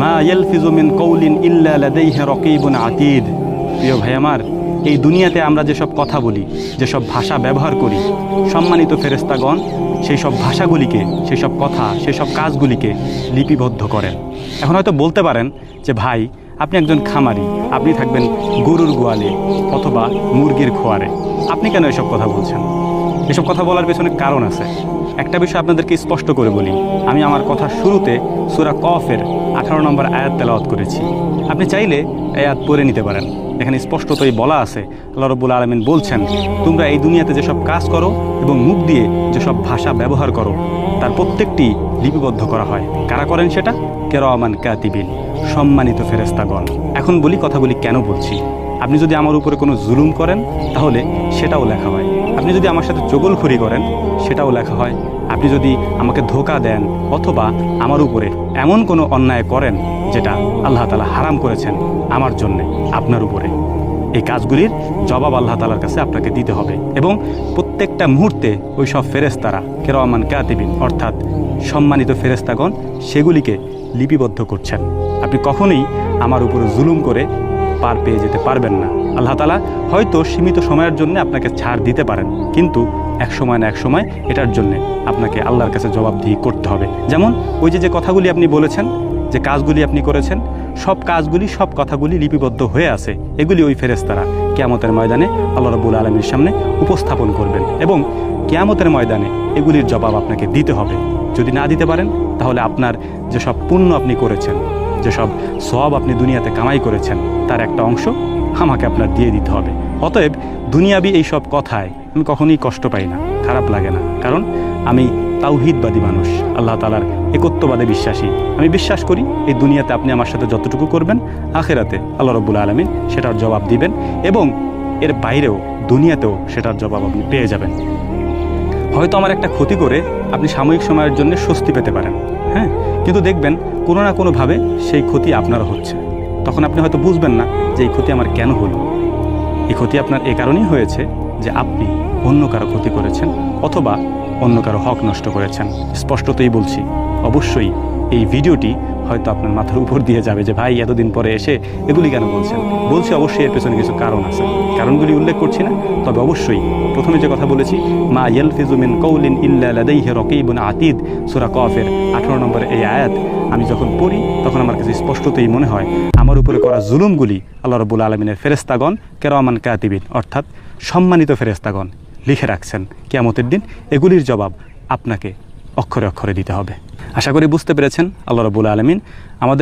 মা ইয়ালফিজু মিন কওলিন ইল্লা লাদাইহি রাকিবুন আতীদ। প্রিয় ভাই আমার, এই দুনিয়াতে আমরা যেসব কথা বলি, যেসব ভাষা ব্যবহার করি, সম্মানিত ফেরেশতাগণ সেই সব ভাষাগুলিকে, সেই সব কথা, সেই সব কাজগুলিকে লিপিবদ্ধ করেন। এখন হয়তো বলতে পারেন যে ভাই, আপনি একজন খামারি, আপনি থাকবেন গরুর গোয়ালে অথবা মুরগির খোয়ারে, আপনি কেন এসব কথা বলছেন? এসব কথা বলার পেছনে কারণ আছে। একটা বিষয় আপনাদেরকে স্পষ্ট করে বলি, আমি আমার কথার শুরুতে সূরা কফের 18 নম্বর আয়াত তেলাওয়াত করেছি। আপনি চাইলে এই আয়াত পড়ে নিতে পারেন। এখানে স্পষ্টতই বলা আছে, আল্লাহ রাব্বুল আলামিন বলছেন, তোমরা এই দুনিয়াতে যেসব কাজ করো এবং মুখ দিয়ে যেসব ভাষা ব্যবহার করো তার প্রত্যেকটি লিপিবদ্ধ করা হয়। কারা করেন সেটা? কিরামান কাতিবিন, সম্মানিত ফেরেশতাগণ। এখন বলি কথাগুলি কেন বলছি। আপনি যদি আমার উপরে কোনো জুলুম করেন তাহলে সেটাও লেখা হয়। আপনি যদি আমার সাথে চগলখড়ি করেন সেটাও লেখা হয়। আপনি যদি আমাকে ধোঁকা দেন অথবা আমার উপরে এমন কোনো অন্যায় করেন যেটা আল্লাহ তাআলা হারাম করেছেন আমার জন্যে, আপনার উপরে, এই কাজগুলির জবাব আল্লাহ তাআলার কাছে আপনাকে দিতে হবে। এবং প্রত্যেকটা মুহূর্তে ওই সব ফেরেশতারা কিরামান কাতিবিন অর্থাৎ সম্মানিত ফেরেশতাগণ সেগুলিকে লিপিবদ্ধ করছেন। আপনি কখনোই আমার উপরে জুলুম করে পার পেয়ে যেতে পারবেন না। আল্লাহ তাআলা হয়তো সীমিত সময়ের জন্য আপনাকে ছাড় দিতে পারেন, কিন্তু এক সময় না এক সময় এটার জন্য আপনাকে আল্লাহর কাছে জবাবদিহি করতে হবে। যেমন ওই যে কথাগুলি আপনি বলেছেন, যে কাজগুলি আপনি করেছেন, সব কাজগুলি, সব কথাগুলি লিপিবদ্ধ হয়ে আছে। এগুলি ওই ফেরেশতারা কিয়ামতের ময়দানে আল্লাহ রাব্বুল আলামিনের সামনে উপস্থাপন করবেন এবং কিয়ামতের ময়দানে এগুলির জবাব আপনাকে দিতে হবে। যদি না দিতে পারেন তাহলে আপনার যেসব পুণ্য আপনি করেছেন, যেসব সওয়াব আপনি দুনিয়াতে কামাই করেছেন তার একটা অংশ আমাকে আপনার দিয়ে দিতে হবে। অতএব দুনিয়াবি এই সব কথায় আমি কখনোই কষ্ট পাই না, খারাপ লাগে না, কারণ আমি তাওহীদবাদী মানুষ, আল্লাহ তাআলার একত্ববাদে বিশ্বাসী। আমি বিশ্বাস করি এই দুনিয়াতে আপনি আমার সাথে যতটুকু করবেন, আখিরাতে আল্লাহ রাব্বুল আলামিন সেটার জবাব দিবেন এবং এর বাইরেও দুনিয়াতেও সেটার জবাব আপনি পেয়ে যাবেন। হয়তো আমার একটা ক্ষতি করে আপনি সাময়িক সময়ের জন্য স্বস্তি পেতে পারেন, হ্যাঁ, কিন্তু দেখবেন কোনো না কোনোভাবে সেই ক্ষতি আপনারও হচ্ছে। তখন আপনি হয়তো বুঝবেন না যে এই ক্ষতি আমার কেন হলো। এই ক্ষতি আপনার এ কারণেই হয়েছে যে আপনি অন্য কারো ক্ষতি করেছেন অথবা অন্য কারো হক নষ্ট করেছেন। স্পষ্টতই বলছি, অবশ্যই এই ভিডিওটি হয়তো আপনার মাথার উপর দিয়ে যাবে যে ভাই এতদিন পরে এসে এগুলি কেন বলছেন। বলছি অবশ্যই এর পেছনে কিছু কারণ আছে, কারণগুলি উল্লেখ করছি না, তবে অবশ্যই প্রথমে যে কথা বলেছি, মা ইয়ালফিজু মিন কওলিন ইল্লা লাদাইহি রাকিবুন আতীদ, সূরা কফের 18 নম্বর এই আয়াত আমি যখন পড়ি তখন আমার কাছে স্পষ্টতই মনে হয় আমার উপরে করা জুলুমগুলি আল্লাহ রাব্বুল আলামিনের ফেরেশতাগণ কিরামান কাতিবিন অর্থাৎ সম্মানিত ফেরেশতাগণ লিখে রাখছেন। কিয়ামতের দিন এগুলির জবাব আপনাকে অক্ষরে অক্ষরে দিতে হবে। আশা করি বুঝতে পেরেছেন। আল্লাহ রাব্বুল আলামিন আমাদের